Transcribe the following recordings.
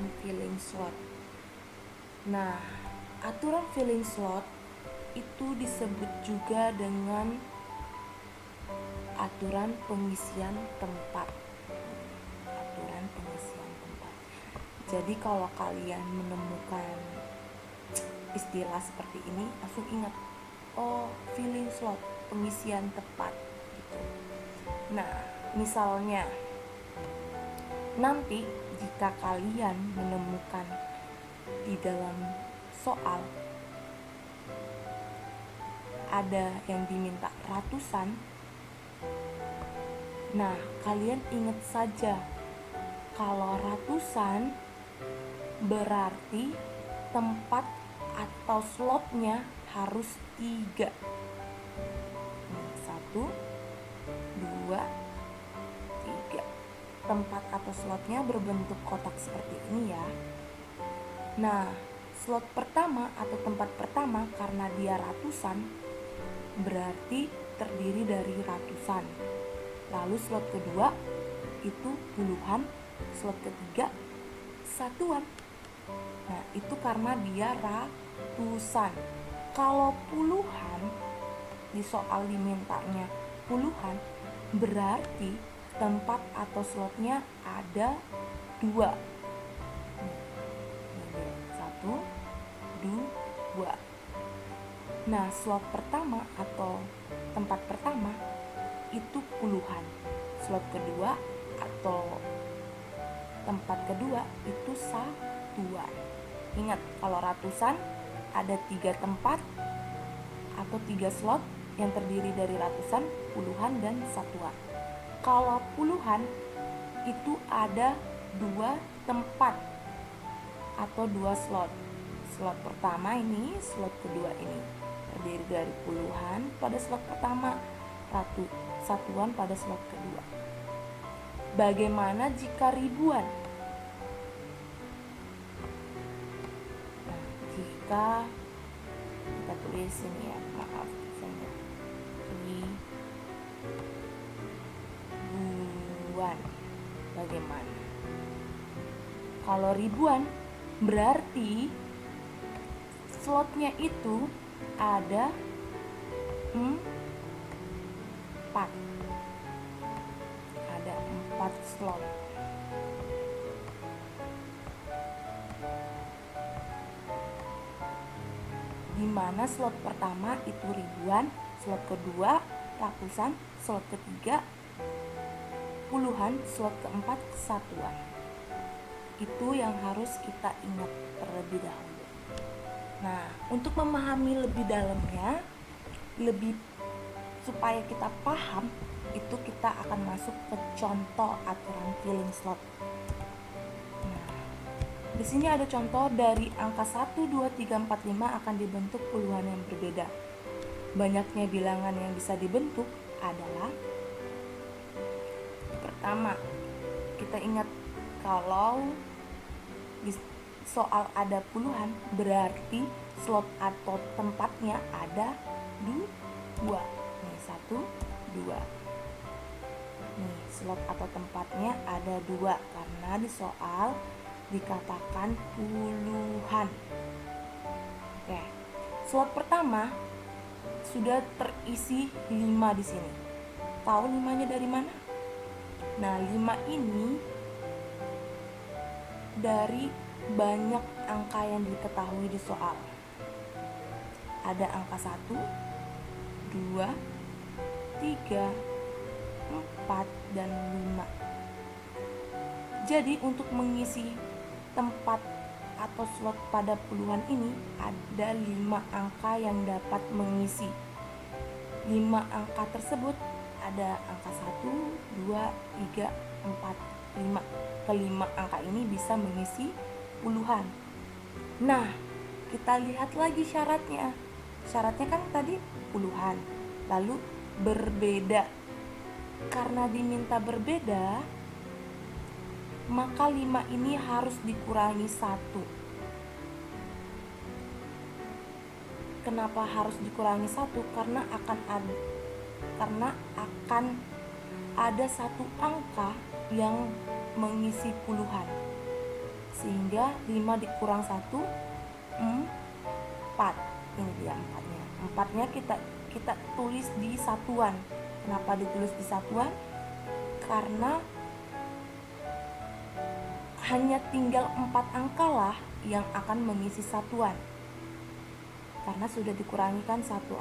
aturan filling slot. Nah, aturan filling slot itu disebut juga dengan aturan pengisian tempat. Aturan pengisian tempat. Jadi kalau kalian menemukan istilah seperti ini, langsung ingat, oh, filling slot, pengisian tempat gitu. Nah, misalnya nanti jika kalian menemukan di dalam soal ada yang diminta ratusan, nah kalian ingat saja kalau ratusan berarti tempat atau slotnya harus 3. 1, 2, 3. Tempat atau slotnya berbentuk kotak seperti ini ya. Nah, slot pertama atau tempat pertama karena dia ratusan berarti terdiri dari ratusan. Lalu slot kedua itu puluhan, slot ketiga satuan. Nah, itu karena dia ratusan. Kalau puluhan, di soal dimintanya puluhan, berarti tempat atau slotnya ada 2. 1, 2. Nah, slot pertama atau tempat pertama itu puluhan. Slot kedua atau tempat kedua itu satuan. Ingat, kalau ratusan ada 3 tempat atau 3 slot yang terdiri dari ratusan, puluhan, dan satuan. Kalau puluhan itu ada 2 tempat atau 2 slot. Slot pertama ini, slot kedua ini terdiri dari puluhan pada slot pertama, satuan pada slot kedua. Bagaimana jika ribuan? Nah, jika kita tulis ini ya, maaf misalnya ribuan, bagaimana? Kalau ribuan berarti slotnya itu ada 4. Ada 4 slot. Di mana slot pertama itu ribuan, slot kedua ratusan, slot ketiga puluhan, slot keempat satuan. Itu yang harus kita ingat terlebih dahulu. Nah, untuk memahami lebih dalamnya, lebih supaya kita paham, itu kita akan masuk ke contoh aturan filling slot. Nah, di sini ada contoh dari angka 1, 2, 3, 4, 5 akan dibentuk puluhan yang berbeda. Banyaknya bilangan yang bisa dibentuk adalah pertama, kita ingat kalau di soal ada puluhan berarti slot atau tempatnya ada 2. Nih 1, 2. Nih slot atau tempatnya ada 2 karena di soal dikatakan puluhan. Oke. Slot pertama sudah terisi 5 di sini. Tahu 5-nya dari mana? Nah, 5 ini dari banyak angka yang diketahui di soal. Ada angka 1, 2, 3, 4, dan 5. Jadi untuk mengisi tempat atau slot pada puluhan ini ada 5 angka yang dapat mengisi. 5 angka tersebut ada angka 1, 2, 3, 4, 5. Kelima angka ini bisa mengisi puluhan. Nah, kita lihat lagi syaratnya. Syaratnya kan tadi puluhan, lalu berbeda. Karena diminta berbeda, maka 5 ini harus dikurangi 1. Kenapa harus dikurangi 1? Karena akan ada 1 angka yang mengisi puluhan. sehingga 5 dikurang 1 4. Ini dia 4-nya. 4-nya kita tulis di satuan. Kenapa ditulis di satuan? Karena hanya tinggal 4 angka lah yang akan mengisi satuan. Karena sudah dikurangi kan satu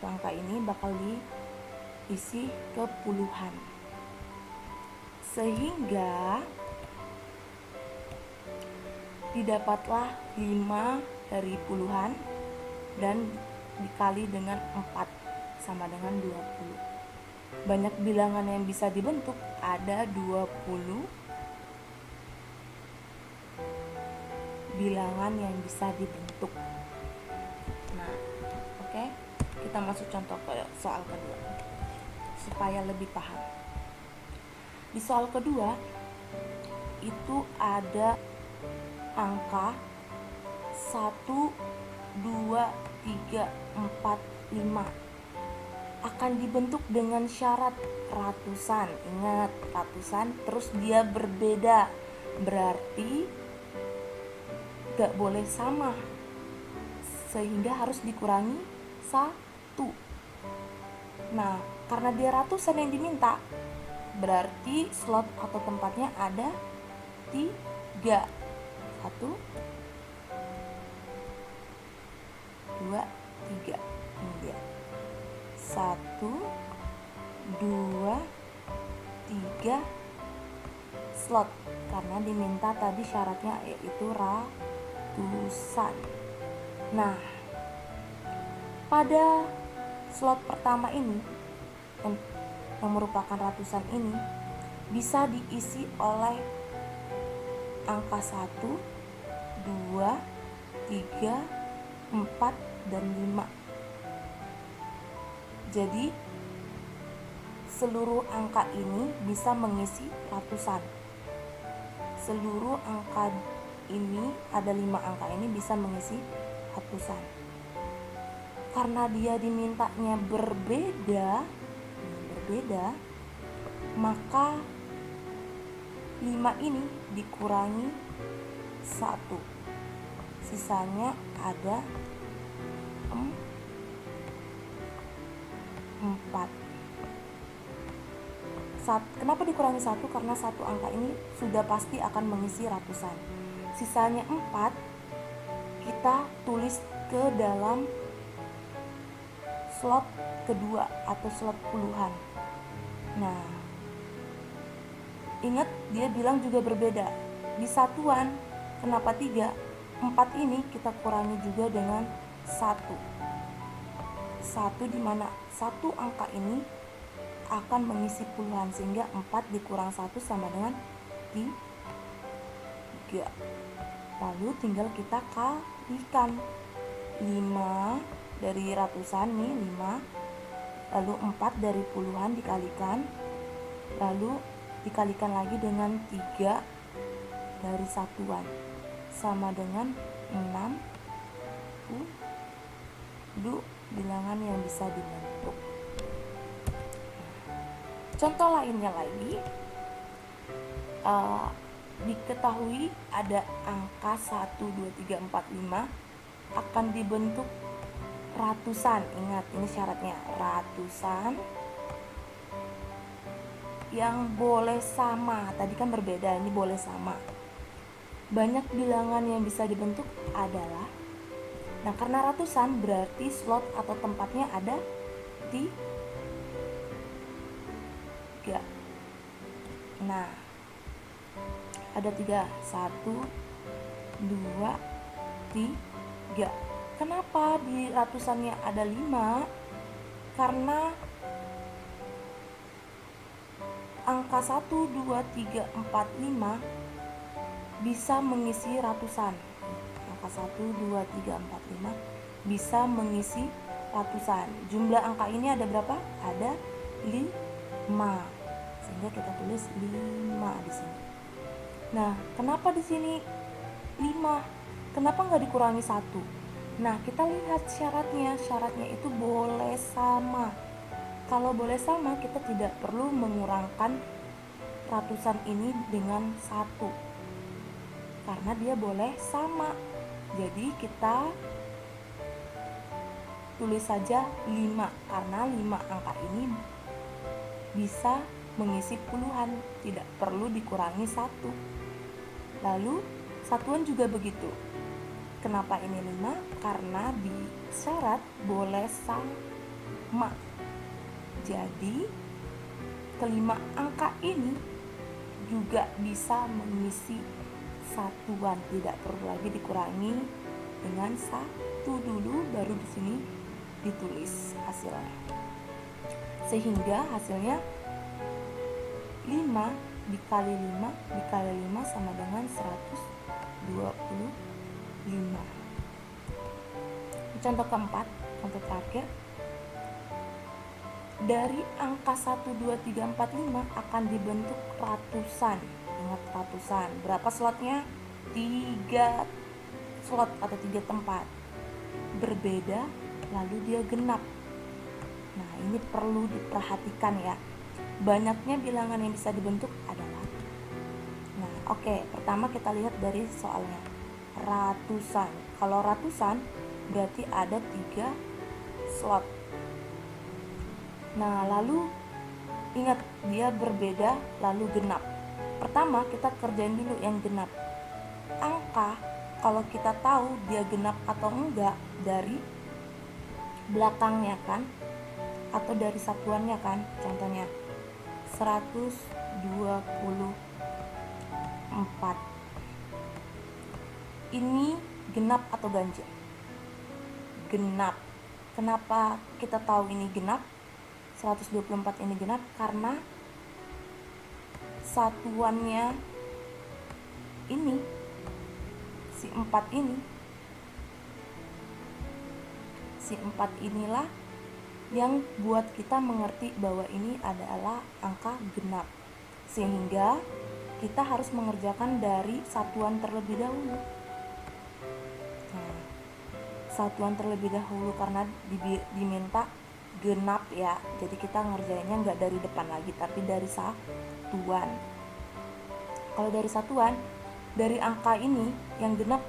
angka ini bakal diisi ke puluhan. Sehingga didapatlah 5 dari puluhan dan dikali dengan 4 sama dengan 20. Banyak bilangan yang bisa dibentuk, ada 20 bilangan yang bisa dibentuk. Nah, oke, kita masuk contoh ke soal kedua supaya lebih paham. Di soal kedua itu ada angka 1, 2, 3, 4, 5 akan dibentuk dengan syarat ratusan. Ingat, ratusan terus dia berbeda, berarti gak boleh sama, sehingga harus dikurangi 1. Nah, karena dia ratusan yang diminta, berarti slot atau tempatnya ada 3. 1, 2, 3. Ini dia. 1, 2, 3 slot, karena diminta tadi syaratnya yaitu ratusan. Nah, pada slot pertama ini yang merupakan ratusan ini bisa diisi oleh angka 1, 2, 3, 4, dan 5. Jadi seluruh angka ini bisa mengisi ratusan. Seluruh angka ini, ada 5 angka ini bisa mengisi ratusan. Karena dia dimintanya berbeda, maka 5 ini dikurangi 1. Sisanya ada 4. Kenapa dikurangi 1? Karena satu angka ini sudah pasti akan mengisi ratusan. Sisanya 4 kita tulis ke dalam slot kedua atau slot puluhan. Nah, ingat dia bilang juga berbeda. Di satuan, kenapa 3? 4 ini kita kurangi juga dengan 1. 1 di mana satu angka ini akan mengisi puluhan, sehingga 4 dikurang 1 sama dengan 3. Lalu tinggal kita kalikan 5 dari ratusan nih 5, lalu 4 dari puluhan dikalikan, lalu dikalikan lagi dengan 3 dari satuan sama dengan 60 bilangan yang bisa dibentuk. Contoh lainnya lagi, diketahui ada angka 1, 2, 3, 4, 5 akan dibentuk ratusan. Ingat, ini syaratnya ratusan yang boleh sama. Tadi kan berbeda, ini boleh sama. Banyak bilangan yang bisa dibentuk adalah, nah karena ratusan berarti slot atau tempatnya ada 3. Nah, ada 3. 1, 2, 3. Kenapa di ratusannya ada 5? Karena angka 1, 2, 3, 4, 5 bisa mengisi ratusan. Angka 1, 2, 3, 4, 5 bisa mengisi ratusan. Jumlah angka ini ada berapa? Ada 5. Sehingga kita tulis 5 di sini. Nah, kenapa di sini 5? Kenapa nggak dikurangi 1? Nah, kita lihat syaratnya. Syaratnya itu boleh sama. Kalau boleh sama, kita tidak perlu mengurangkan ratusan ini dengan 1. karena dia boleh sama. Jadi kita tulis saja 5 karena 5 angka ini bisa mengisi puluhan, tidak perlu dikurangi 1. Lalu satuan juga begitu. Kenapa ini 5? Karena di syarat boleh sama. Jadi kelima angka ini juga bisa mengisi satuan, tidak perlu lagi dikurangi dengan 1 dulu, baru di sini ditulis hasilnya. Sehingga hasilnya 5 dikali 5 dikali 5 sama dengan 125. Contoh keempat, contoh terakhir. Dari angka 1, 2, 3, 4, 5 akan dibentuk ratusan. Ingat ratusan. Berapa slotnya? 3 slot atau 3 tempat. Berbeda, lalu dia genap. Nah, ini perlu diperhatikan ya. Banyaknya bilangan yang bisa dibentuk adalah. Nah, oke, pertama kita lihat dari soalnya. Ratusan. Kalau ratusan berarti ada 3 slot. Nah, lalu ingat dia berbeda lalu genap. Pertama kita kerjain dulu yang genap. Angka kalau kita tahu dia genap atau enggak dari belakangnya kan, atau dari satuannya kan. Contohnya 124. Ini genap atau ganjil? Genap. Kenapa kita tahu ini genap? 124 ini genap karena satuannya ini, si 4 ini, si 4 inilah yang buat kita mengerti bahwa ini adalah angka genap, sehingga kita harus mengerjakan dari satuan terlebih dahulu. Nah, satuan terlebih dahulu karena diminta genap ya, jadi kita ngerjainnya nggak dari depan lagi tapi dari satuan. Kalau dari satuan, dari angka ini yang genap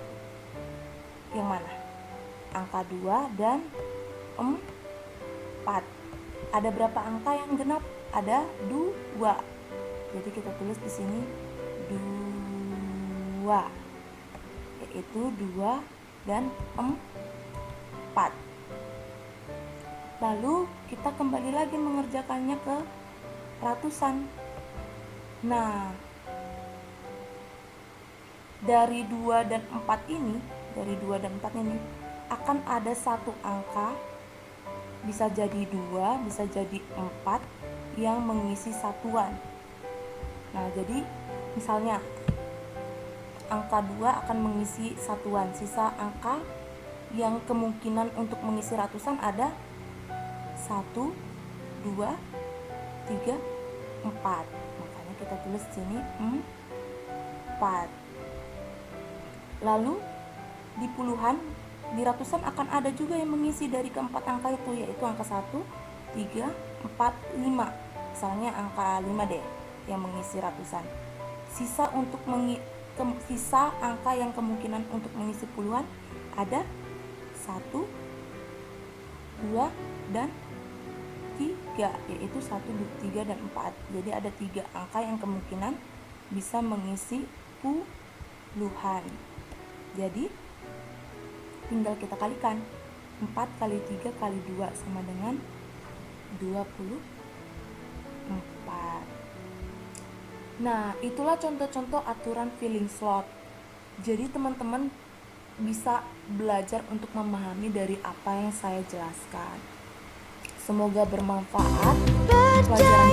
yang mana? Angka 2 dan 4. Ada berapa angka yang genap? Ada 2. Jadi kita tulis di sini 2, yaitu 2 dan 4. Lalu kita kembali lagi mengerjakannya ke ratusan. Nah, dari 2 dan 4 ini, akan ada satu angka, bisa jadi 2, bisa jadi 4 yang mengisi satuan. Nah, jadi misalnya angka 2 akan mengisi satuan. Sisa angka yang kemungkinan untuk mengisi ratusan ada 1, 2, 3, 4. Makanya kita tulis di sini 4. Lalu di puluhan, di ratusan akan ada juga yang mengisi dari keempat angka itu, yaitu angka 1, 3, 4, 5. Misalnya angka 5 deh yang mengisi ratusan. Sisa angka yang kemungkinan untuk mengisi puluhan ada 1, 2, dan 3, yaitu 1, 2, 3, dan 4. Jadi ada 3 angka yang kemungkinan bisa mengisi puluhan. Jadi tinggal kita kalikan. 4 kali 3 kali 2 sama dengan 24. Nah, itulah contoh-contoh aturan filling slot. Jadi teman-teman bisa belajar untuk memahami dari apa yang saya jelaskan. Semoga bermanfaat pelajaran